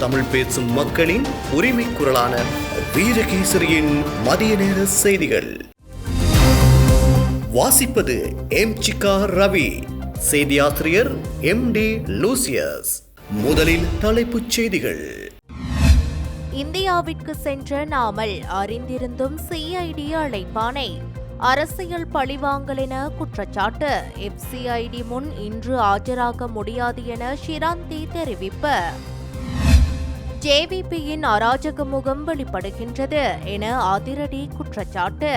தமிழ் பேசும் மக்களின் உரிமை குரலான வீரகேசரியின் மதிய நேர செய்திகள் வாசிப்பது எம்.சிகா ரவி, செய்தியாசிரியர் எம்.டி. லூசியஸ். முதலில் தலைப்புச் செய்திகள். இந்தியாவிற்கு சென்ற நாமல் அறிந்திருந்தும் சிஐடி அழைப்பானை, அரசியல் பழிவாங்கல் என குற்றச்சாட்டு. எஃப்சிஐடி முன் இன்று ஆஜராக முடியாது என ஷிராந்தி தெரிவிப்பு. ஜேவிபியின் அராஜக முகம் வெளிப்படுகின்றது என அதிரடி குற்றச்சாட்டு.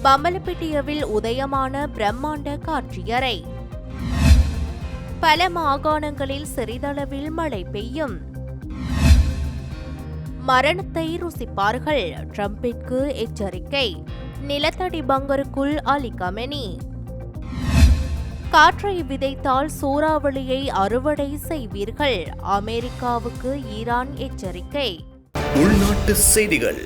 பம்பலப்பிட்டியவில் உதயமான பிரம்மாண்ட காட்சியறை. பல மாகாணங்களில் சிறிதளவில் மழை பெய்யும். மரணத்தை ருசிப்பார்கள், ட்ரம்பிற்கு எச்சரிக்கை. நிலத்தடி பங்கருக்குள் அலி கமெனி. காற்றை விதைத்தால் சூறாவளியை அறுவடை செய்வீர்கள், அமெரிக்காவுக்கு ஈரான் எச்சரிக்கை. உள்நாட்டு செய்திகள்.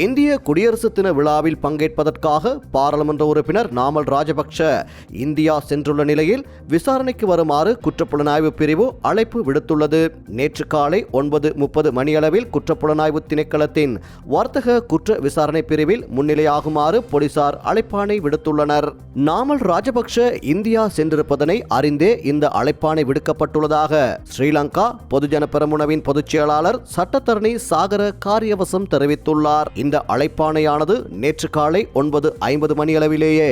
இந்திய குடியரசு தின விழாவில் பங்கேற்பதற்காக பாராளுமன்ற உறுப்பினர் நாமல் ராஜபக்ஷ இந்தியா சென்றுள்ள நிலையில் விசாரணைக்கு வருமாறு குற்றப்புலனாய்வு பிரிவு அழைப்பு விடுத்துள்ளது. நேற்று காலை 9:30 மணியளவில் குற்றப்புலனாய்வு திணைக்களத்தின் வர்த்தக குற்ற விசாரணை பிரிவில் முன்னிலையாகுமாறு போலீசார் அழைப்பாணை விடுத்துள்ளனர். நாமல் ராஜபக்ஷ இந்தியா சென்றிருப்பதனை அறிந்தே இந்த அழைப்பாணை விடுக்கப்பட்டுள்ளதாக ஸ்ரீலங்கா பொதுஜன பெரமுனவின் பொதுச் செயலாளர் சட்டத்தரணி சாகர காரியவசம் தெரிவித்துள்ளார். இந்த அழைப்பாணையானது நேற்று காலை 9:50 மணியளவிலேயே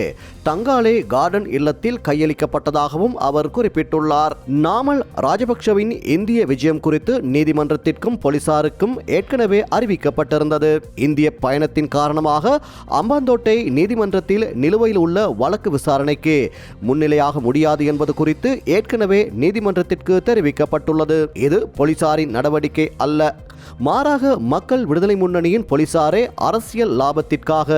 தங்காலே கார்டன் இல்லத்தில் கையளிக்கப்பட்டதாகவும் அவர் குறிப்பிட்டுள்ளார். நாமல் ராஜபக்ஷவின் இந்திய விஜயம் குறித்து நீதிமன்றத்திற்கும் போலீசாருக்கும் ஏற்கனவே அறிவிக்கப்பட்டிருந்தது. இந்திய பயணத்தின் காரணமாக அம்பாந்தோட்டை நீதிமன்றத்தில் நிலுவையில் உள்ள வழக்கு விசாரணைக்கு முன்னிலையாக முடியாது என்பது குறித்து ஏற்கனவே நீதிமன்றத்திற்கு தெரிவிக்கப்பட்டுள்ளது. இது போலீசாரின் நடவடிக்கை அல்ல, மாறாக மக்கள் விடுதலை முன்னணியின் போலீசாரே அரசியல் லாபத்திற்காக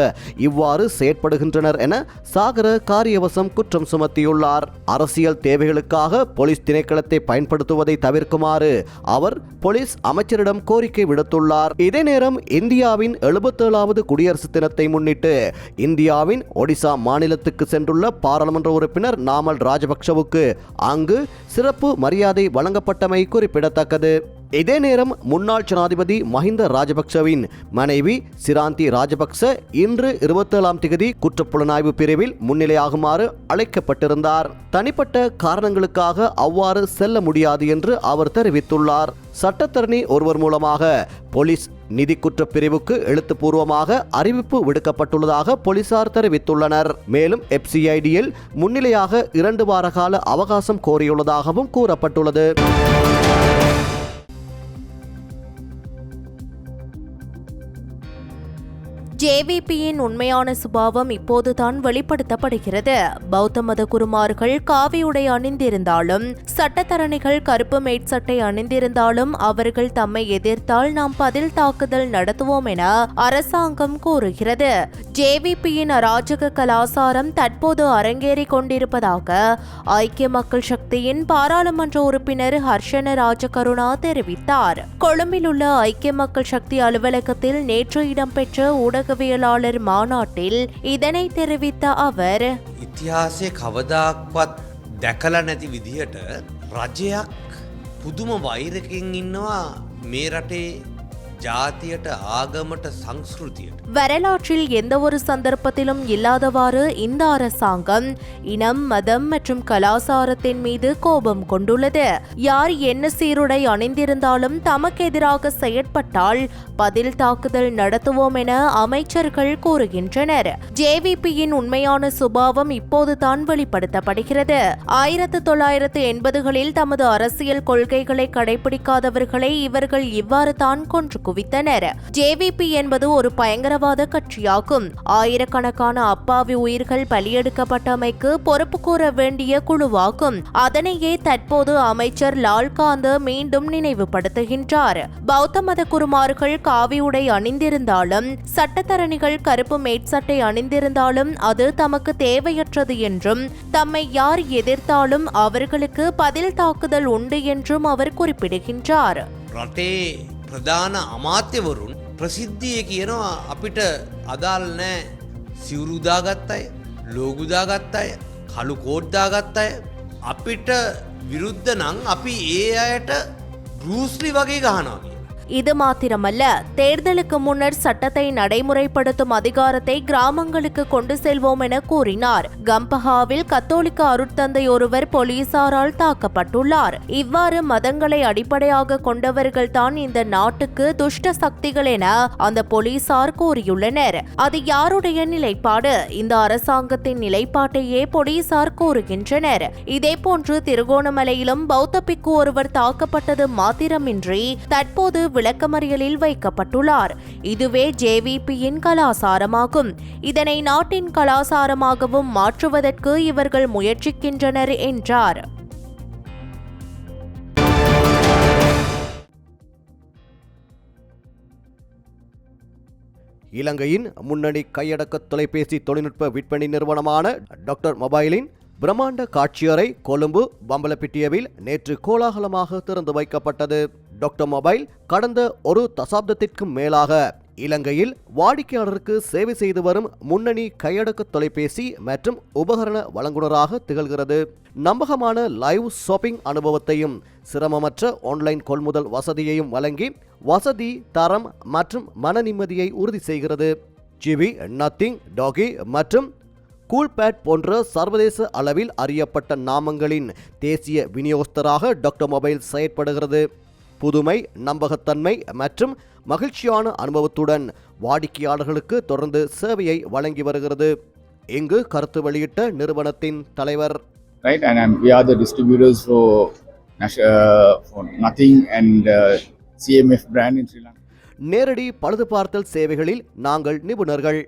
இவ்வாறு செயற்படுகின்றனர் என சாகர காரியவசம் குற்றம் சுமத்தியுள்ளார். அரசியல் தேவைகளுக்காக போலீஸ் திணைக்களத்தை பயன்படுத்துவதை தவிர்க்குமாறு அவர் போலீஸ் அமைச்சரிடம் கோரிக்கை விடுத்துள்ளார். இதே நேரம் இந்தியாவின் 77வது குடியரசு தினத்தை முன்னிட்டு இந்தியாவின் ஒடிசா மாநிலத்துக்கு சென்றுள்ள பாராளுமன்ற உறுப்பினர் நாமல் ராஜபக்ஷவுக்கு அங்கு சிறப்பு மரியாதை வழங்கப்பட்டமை குறிப்பிடத்தக்கது. இதே நேரம் முன்னாள் ஜனாதிபதி மஹிந்த ராஜபக்சவின் மனைவி சிராந்தி ராஜபக்ச இன்று 27ஆம் தேதி குற்றப்புலனாய்வு பிரிவில் முன்னிலையாகுமாறு அழைக்கப்பட்டிருந்தார். தனிப்பட்ட காரணங்களுக்காக அவ்வாறு செல்ல முடியாது என்று அவர் தெரிவித்துள்ளார். சட்டத்தரணி ஒருவர் மூலமாக போலீஸ் நிதி குற்ற பிரிவுக்கு எழுத்துப்பூர்வமாக அறிவிப்பு விடுக்கப்பட்டுள்ளதாக போலீசார் தெரிவித்துள்ளனர். மேலும் எஃப்சிஐடியில் முன்னிலையாக 2 வார கால அவகாசம் கோரியுள்ளதாகவும் கூறப்பட்டுள்ளது. ஜேவிபியின் உண்மையான சுபாவம் இப்போதுதான் வெளிப்படுத்தப்படுகிறது. பௌத்த மத குருமார்கள் காவி உடை அணிந்திருந்தாலும், சட்டத்தரணிகள் கருப்பு மேற்சட்டை அணிந்திருந்தாலும் அவர்கள் தம்மை எதிர்த்தால் நாம் பதில் தாக்குதல் நடத்துவோம் என அரசாங்கம் கூறுகிறது. ஜேவிபியின் அராஜக கலாசாரம் தற்போது அரங்கேறி கொண்டிருப்பதாக ஐக்கிய மக்கள் சக்தியின் பாராளுமன்ற உறுப்பினர் ஹர்ஷன ராஜகருணா தெரிவித்தார். கொழும்பில் உள்ள ஐக்கிய மக்கள் சக்தி அலுவலகத்தில் நேற்று இடம்பெற்ற ஊடகவியலாளர் மாநாட்டில் இதனை தெரிவித்த அவர், ඉතිහාසයේ කවදාක්වත් දැකලා නැති විදිහට රජයක් පුදුම වෛරකින් ඉන්නවා මේ රටේ ජාතියට ආගමට සංස්කෘතියට. வரலாற்றில் எந்த ஒரு சந்தர்ப்பத்திலும் இல்லாதவாறு இந்த அரசாங்கம் இனம், மதம் மற்றும் கலாசாரத்தின் மீது கோபம் கொண்டுள்ளது. யார் என்ன சீருடை அணிந்திருந்தாலும் தமக்கு எதிராக செயற்பட்டால் பதில் தாக்குதல் நடத்துவோம் என அமைச்சர்கள் கூறுகின்றனர். ஜேவிபியின் உண்மையான சுபாவம் இப்போதுதான் வெளிப்படுத்தப்படுகிறது. 1980களில் தமது அரசியல் கொள்கைகளை கடைபிடிக்காதவர்களை இவர்கள் இவ்வாறு தான் கொன்று குவித்தனர். ஜேவிபி என்பது ஒரு பயங்கரவாத கட்சியாகும். ஆயிரக்கணக்கான அப்பாவி உயிர்கள் பலியெடுக்கப்பட்டமைக்கு பொறுப்பு கூற வேண்டிய குழுவாகும். அதனையே தற்போது அமைச்சர் லால்காந்த் மீண்டும் நினைவுபடுத்துகின்றார். பௌத்த மத குருமார்கள் காவி உடை அணிந்திருந்தாலும், சட்டத்தரணிகள் கருப்பு மேற்சட்டை அணிந்திருந்தாலும் அது தமக்கு தேவையற்றது என்றும், தம்மை யார் எதிர்த்தாலும் அவர்களுக்கு பதில் தாக்குதல் உண்டு என்றும் அவர் குறிப்பிடுகின்றார். රටේ ප්‍රධාන අමාත්‍යවරුන් ප්‍රසිද්ධිය කියනවා අපිට අදාළ නැහැ සිවුරු දාගත්ත අය, ලෝගු දාගත්ත අය, කළු කෝට් දාගත්ත අය අපිට විරුද්ධ නම් අපි ඒ අයට බෲස්ලි වගේ ගහනවා කියලා. இது மாத்திரமல்ல, தேர்தலுக்கு முன்னர் சட்டத்தை நடைமுறைப்படுத்தும் அதிகாரத்தை கிராமங்களுக்கு கொண்டு செல்வோம் என கூறினார். கம்பஹாவில் கத்தோலிக்க அருட்தந்தை ஒருவர் போலீசாரால் தாக்கப்பட்டுள்ளார். இவ்வாறு மதங்களை அடிப்படையாக கொண்டவர்கள்தான் இந்த நாட்டுக்கு துஷ்ட சக்திகள் என அந்த போலீசார் கூறியுள்ளனர். அது யாருடைய நிலைப்பாடு? இந்த அரசாங்கத்தின் நிலைப்பாட்டையே போலீசார் கூறுகின்றனர். இதேபோன்று திருகோணமலையிலும் பௌத்த பிக்கு ஒருவர் தாக்கப்பட்டது மாத்திரமின்றி தற்போது விளக்கமறியலில் வைக்கப்பட்டுள்ளார். இதுவே ஜேவிபியின் கலாசாரமாகும். இதனை நாட்டின் கலாசாரமாகவும் மாற்றுவதற்கு இவர்கள் முயற்சிக்கின்றனர் என்றார். இலங்கையின் முன்னணி கையடக்க தொலைபேசி தொழில்நுட்ப விற்பனை நிறுவனமான டாக்டர் மொபைலின் பிரம்மாண்ட காட்சியறை கொழும்பு பம்பலப்பிட்டியவில் நேற்று கோலாகலமாக திறந்து வைக்கப்பட்டது. டாக்டர் மொபைல் கடந்த ஒரு தசாப்தத்திற்கும் மேலாக இலங்கையில் வாடிக்கையாளருக்கு சேவை செய்து வரும் முன்னணி கையடக்க தொலைபேசி மற்றும் உபகரண வழங்குனராக திகழ்கிறது. நம்பகமான லைவ் ஷாப்பிங் அனுபவத்தையும் சிரமமற்ற ஆன்லைன் கொள்முதல் வசதியையும் வழங்கி வசதி, தரம் மற்றும் மன நிம்மதியை உறுதி செய்கிறது. ஜிவி, நத்திங், டாகி மற்றும் கூல்பேட் போன்ற சர்வதேச அளவில் அறியப்பட்ட நாமங்களின் தேசிய விநியோகஸ்தராக டாக்டர் மொபைல் செயற்படுகிறது. புதுமை, நம்பகத்தன்மை மற்றும் மகிழ்ச்சியான அனுபவத்துடன் வாடிக்கையாளர்களுக்கு தொடர்ந்து சேவையை வழங்கி வருகிறது. இங்கு கருத்து வெளியிட்ட நிறுவனத்தின் தலைவர், right, and we are the distributors for Nothing and CMF brand in Sri Lanka. நேரடி பழுது பார்த்தல் சேவைகளில் நாங்கள் நிபுணர்கள்.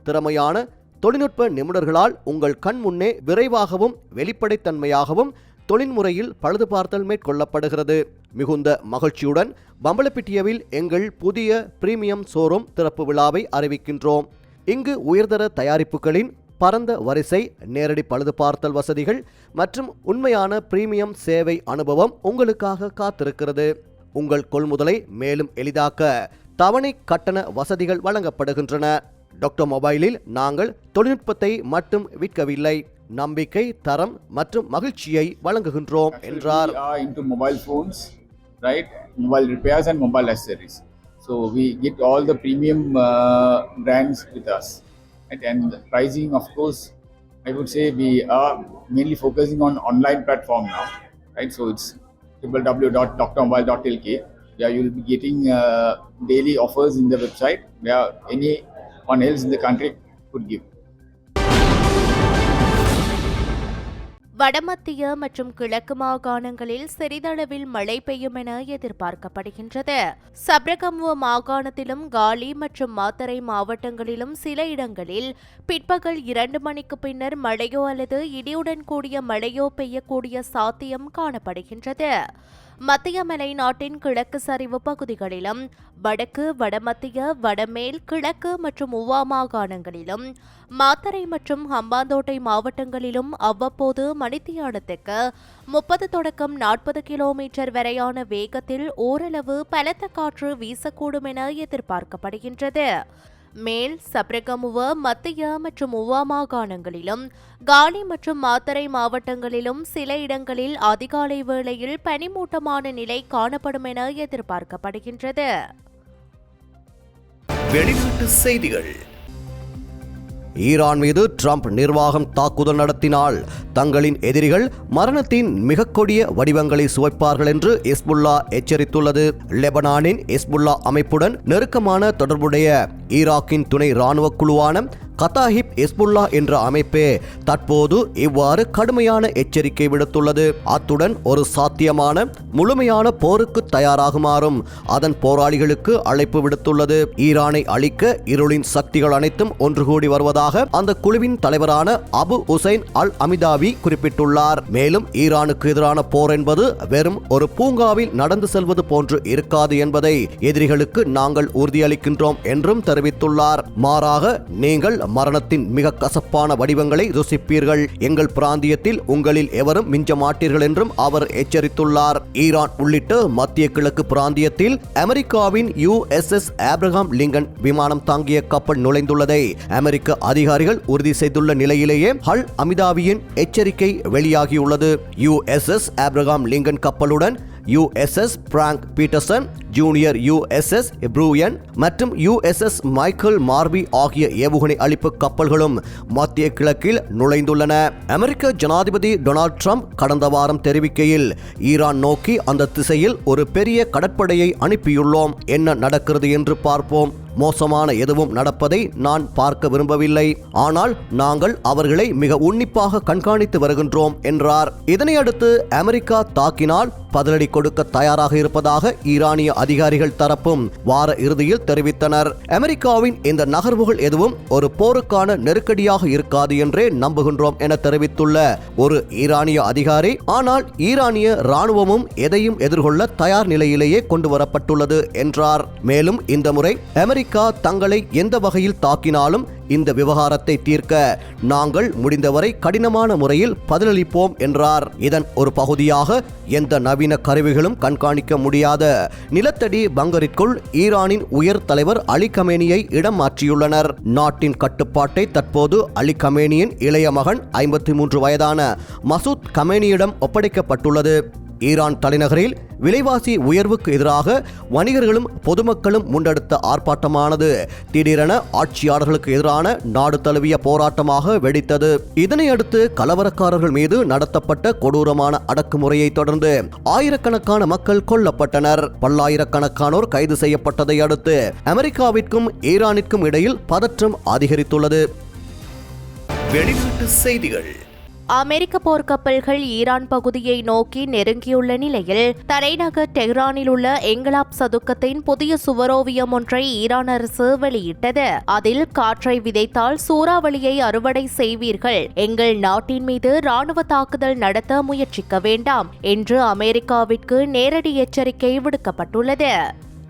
திறமையான தொழில்நுட்ப நிபுணர்களால் உங்கள் கண் முன்னே விரைவாகவும் வெளிப்படைத்தன்மையாகவும் தொழில்முறையில் பழுது பார்த்தல் மேற்கொள்ளப்படுகிறது. மிகுந்த மகிழ்ச்சியுடன் பம்பலப்பிட்டியவில் எங்கள் புதிய பிரீமியம் ஷோரூம் திறப்பு விழாவை அறிவிக்கின்றோம். இங்கு உயர்தர தயாரிப்புகளின் பரந்த வரிசை, நேரடி பழுது பார்த்தல் வசதிகள் மற்றும் உண்மையான பிரீமியம் சேவை அனுபவம் உங்களுக்காக காத்திருக்கிறது. உங்கள் கொள்முதலை மேலும் எளிதாக்க தவணை கட்டண வசதிகள் வழங்கப்படுகின்றன. டாக்டர் மொபைலில் நாங்கள் தொழில்நுட்பத்தை மட்டும் விற்கவில்லை, நம்பிக்கை, தரம் மற்றும் மகிழ்ச்சியை வழங்குகின்றோம் என்றார். We are into mobile phones, right? Mobile repairs and mobile accessories. So we get all the premium brands with us. Right? And the pricing, of course, I would say we are mainly focusing on online platform now. Right? So it's www.drmobile.lk. Where you will be getting daily offers in the website where anyone else in the country could give. வடமத்திய மற்றும் கிழக்கு மாகாணங்களில் சிறிதளவில் மழை பெய்யும் என எதிர்பார்க்கப்படுகின்றது. சப்ரகமுவ மாகாணத்திலும் காலி மற்றும் மாத்தறை மாவட்டங்களிலும் சில இடங்களில் பிற்பகல் 2 மணிக்கு பின்னர் மழையோ அல்லது இடியுடன் கூடிய மழையோ பெய்யக்கூடிய சாத்தியம் காணப்படுகின்றது. மத்திய மலைநாட்டின் கிழக்கு சரிவு பகுதிகளிலும் வடக்கு, வடமத்திய, வடமேல், கிழக்கு மற்றும் உவா மாகாணங்களிலும் மாத்தறை மற்றும் ஹம்பாந்தோட்டை மாவட்டங்களிலும் அவ்வப்போது மணித்தியாலத்துக்கு 30 தொடக்கம் 40 கிலோமீட்டர் வரையான வேகத்தில் ஓரளவு பலத்த காற்று வீசக்கூடும் என எதிர்பார்க்கப்படுகின்றது. மேல் சப்ரகமுவ, மத்திய மற்றும் உவா மாகாணங்களிலும் காலி மற்றும் மாத்தறை மாவட்டங்களிலும் சில இடங்களில் அதிகாலை வேளையில் பனிமூட்டமான நிலை காணப்படும் என எதிர்பார்க்கப்படுகின்றது. வெளிநாட்டு செய்திகள். ஈரான் மீது ட்ரம்ப் நிர்வாகம் தாக்குதல் நடத்தினால் தங்களின் எதிரிகள் மரணத்தின் மிக கொடிய வடிவங்களை சுவைப்பார்கள் என்று ஹிஸ்புல்லா எச்சரித்துள்ளது. லெபனானின் ஹிஸ்புல்லா அமைப்புடன் நெருக்கமான தொடர்புடைய ஈராக்கின் துணை இராணுவ குழுவான கதாஹிப் ஹிஸ்புல்லா என்ற அமைப்பே தற்போது இவ்வாறு கடுமையான எச்சரிக்கை விடுத்துள்ளது. அத்துடன் ஒரு சாத்தியமான முழுமையான போருக்கு தயாராகுமாறும் அதன் போராளிகளுக்கு அழைப்பு விடுத்துள்ளது. ஈரானை அழிக்க இருளின் சக்திகள் அனைத்தும் ஒன்று கூடி வருவதாக அந்த குழுவின் தலைவரான அபு உசைன் அல் அமிதாவி குறிப்பிட்டுள்ளார். மேலும் ஈரானுக்கு எதிரான போர் என்பது வெறும் ஒரு பூங்காவில் நடந்து செல்வது போன்று இருக்காது என்பதை எதிரிகளுக்கு நாங்கள் உறுதியளிக்கின்றோம் என்றும் தெரிவித்துள்ளார். மாறாக நீங்கள் மரணத்தின் மிக கசப்பான வடிவங்களை ருசிப்பீர்கள். எங்கள் பிராந்தியத்தில் உங்களில் எவரும் மிஞ்ச மாட்டீர்கள் என்றும் அவர் எச்சரித்துள்ளார். ஈரான் உள்ளிட்ட மத்திய கிழக்கு பிராந்தியத்தில் அமெரிக்காவின் USS ஆப்ரஹாம் லிங்கன் விமானம் தாங்கிய கப்பல் நுழைந்துள்ளதை அமெரிக்க அதிகாரிகள் உறுதி செய்துள்ள நிலையிலேயே அல் அமிதாவியின் எச்சரிக்கை வெளியாகியுள்ளது. USS ஆப்ரஹாம் லிங்கன் கப்பலுடன் USS Frank Petersen, junior USS ப்ரூயன் மற்றும் USS மைக்கேல் மார்பி ஆகிய ஏவுகணை அளிப்பு கப்பல்களும் மத்திய கிழக்கில் நுழைந்துள்ளன. அமெரிக்க ஜனாதிபதி டொனால்ட் ட்ரம்ப் கடந்த வாரம் தெரிவிக்கையில், ஈரான் நோக்கி அந்த திசையில் ஒரு பெரிய கடற்படையை அனுப்பியுள்ளோம், என்ன நடக்கிறது என்று பார்ப்போம். மோசமான எதுவும் நடப்பதை நான் பார்க்க விரும்பவில்லை, ஆனால் நாங்கள் அவர்களை மிக உன்னிப்பாக கண்காணித்து வருகின்றோம் என்றார். இதனையடுத்து அமெரிக்கா தாக்கினால் பதிலடி கொடுக்க தயாராக இருப்பதாக ஈரானிய அதிகாரிகள் தரப்பும் வார இறுதியில் தெரிவித்தனர். அமெரிக்காவின் இந்த நகர்வுகள் எதுவும் ஒரு போருக்கான நெருக்கடியாக இருக்காது என்றே நம்புகின்றோம் என தெரிவித்துள்ள ஒரு ஈரானிய அதிகாரி, ஆனால் ஈரானிய ராணுவமும் எதையும் எதிர்கொள்ள தயார் நிலையிலேயே கொண்டு வரப்பட்டுள்ளது என்றார். மேலும் இந்த முறை அமெரிக்கா தங்களை எந்த வகையில் தாக்கினாலும் இந்த விவகாரத்தை தீர்க்க நாங்கள் முடிந்தவரை கடினமான முறையில் பதிலளிப்போம் என்றார். இதன் ஒரு பகுதியாக எந்த நவீன கருவிகளும் கண்காணிக்க முடியாத நிலத்தடி பங்கரிற்குள் ஈரானின் உயர் தலைவர் அலி கமேனியை இடம் மாற்றியுள்ளனர். நாட்டின் கட்டுப்பாட்டை தற்போது அலி கமேனியின் இளைய மகன் 53 வயதான மசூத் கமேனியிடம் ஒப்படைக்கப்பட்டுள்ளது. ஈரான் தலைநகரில் விலைவாசி உயர்வுக்கு எதிராக வணிகர்களும் பொதுமக்களும் முன்னெடுத்த ஆர்ப்பாட்டமானது திடீரென ஆட்சியாளர்களுக்கு எதிரான நாடு தழுவிய போராட்டமாக வெடித்தது. இதனையடுத்து கலவரக்காரர்கள் மீது நடத்தப்பட்ட கொடூரமான அடக்குமுறையை தொடர்ந்து ஆயிரக்கணக்கான மக்கள் கொல்லப்பட்டனர். பல்லாயிரக்கணக்கானோர் கைது செய்யப்பட்டதை அடுத்து அமெரிக்காவிற்கும் ஈரானிற்கும் இடையில் பதற்றம் அதிகரித்துள்ளது. வெளிநாட்டு செய்திகள். அமெரிக்க போர்க்கப்பல்கள் ஈரான் பகுதியை நோக்கி நெருங்கியுள்ள நிலையில் தலைநகர் டெஹ்ரானில் உள்ள எங்கலாப் சதுக்கத்தின் புதிய சுவரோவியம் ஒன்றை ஈரான் அரசு வெளியிட்டது. அதில் காற்றை விதைத்தால் சூறாவளியை அறுவடை செய்வீர்கள், எங்கள் நாட்டின் மீது ராணுவ தாக்குதல் நடத்த முயற்சிக்க வேண்டாம் என்று அமெரிக்காவிற்கு நேரடி எச்சரிக்கை விடுக்கப்பட்டுள்ளது.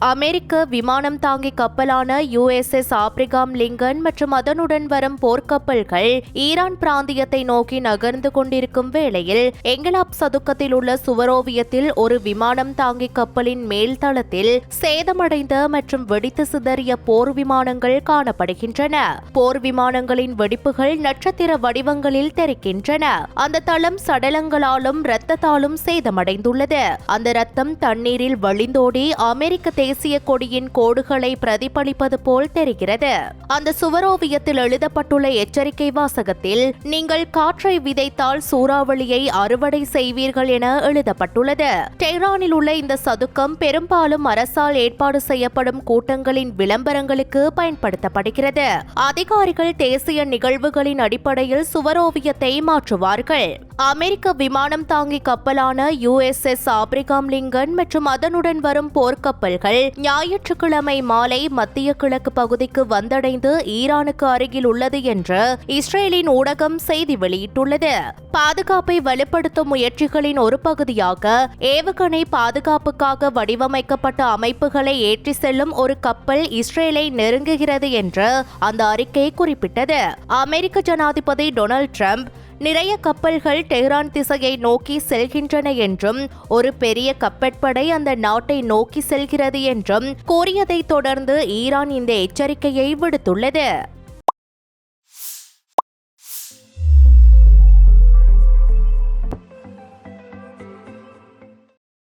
அமெரிக்க விமானம் தாங்கி கப்பலான USS ஆப்ரிகாம் லிங்கன் மற்றும் அதனுடன் வரும் போர்க்கப்பல்கள் ஈரான் பிராந்தியத்தை நோக்கி நகர்ந்து கொண்டிருக்கும் வேளையில் எங்கலாப் சதுக்கத்தில் உள்ள சுவரோவியத்தில் ஒரு விமானம் தாங்கி கப்பலின் மேல் தளத்தில் சேதமடைந்த மற்றும் வெடித்து சிதறிய போர் விமானங்கள் காணப்படுகின்றன. போர் விமானங்களின் வெடிப்புகள் நட்சத்திர வடிவங்களில் தெரிக்கின்றன. அந்த தளம் சடலங்களாலும் இரத்தத்தாலும் சேதமடைந்துள்ளது. அந்த இரத்தம் தண்ணீரில் வழிந்தோடி அமெரிக்க தேசிய கொடியின் கோடுகளை பிரதிபலிப்பது போல் தெரிகிறது. அந்த சுவரோவியத்தில் எழுதப்பட்டுள்ள எச்சரிக்கை வாசகத்தில், நீங்கள் காற்றை விதைத்தால் சூறாவளியை அறுவடை செய்வீர்கள் என எழுதப்பட்டுள்ளது. டெஹ்ரானில் உள்ள இந்த சதுக்கம் பெரும்பாலும் அரசால் ஏற்பாடு செய்யப்படும் கூட்டங்களின் விளம்பரங்களுக்கு பயன்படுத்தப்படுகிறது. அதிகாரிகள் தேசிய நிகழ்வுகளின் அடிப்படையில் சுவரோவியத்தை மாற்றுவார்கள். அமெரிக்க விமானம் தாங்கி கப்பலான USS ஆப்ரிகாம் லிங்கன் மற்றும் அதனுடன் வரும் போர்க்கப்பல்கள் ஞாயிற்றுக்கிழமை மாலை மத்திய கிழக்கு பகுதிக்கு வந்தடைந்து ஈரானுக்கு அருகில் உள்ளது என்று இஸ்ரேலின் ஊடகம் செய்தி வெளியிட்டுள்ளது. பாதுகாப்பை வலுப்படுத்தும் முயற்சிகளின் ஒரு பகுதியாக ஏவுகணை பாதுகாப்புக்காக வடிவமைக்கப்பட்ட அமைப்புகளை ஏற்றி செல்லும் ஒரு கப்பல் இஸ்ரேலை நெருங்குகிறது என்று அந்த அறிக்கை குறிப்பிட்டது. அமெரிக்க ஜனாதிபதி டொனால்ட் ட்ரம்ப் நிறைய கப்பல்கள் டெஹ்ரான் திசையை நோக்கி செல்கின்றன என்றும் ஒரு பெரிய கப்பற்படை அந்த நாட்டை நோக்கி செல்கிறது என்றும் கூறியதை தொடர்ந்து ஈரான் இந்த எச்சரிக்கையை விடுத்துள்ளது.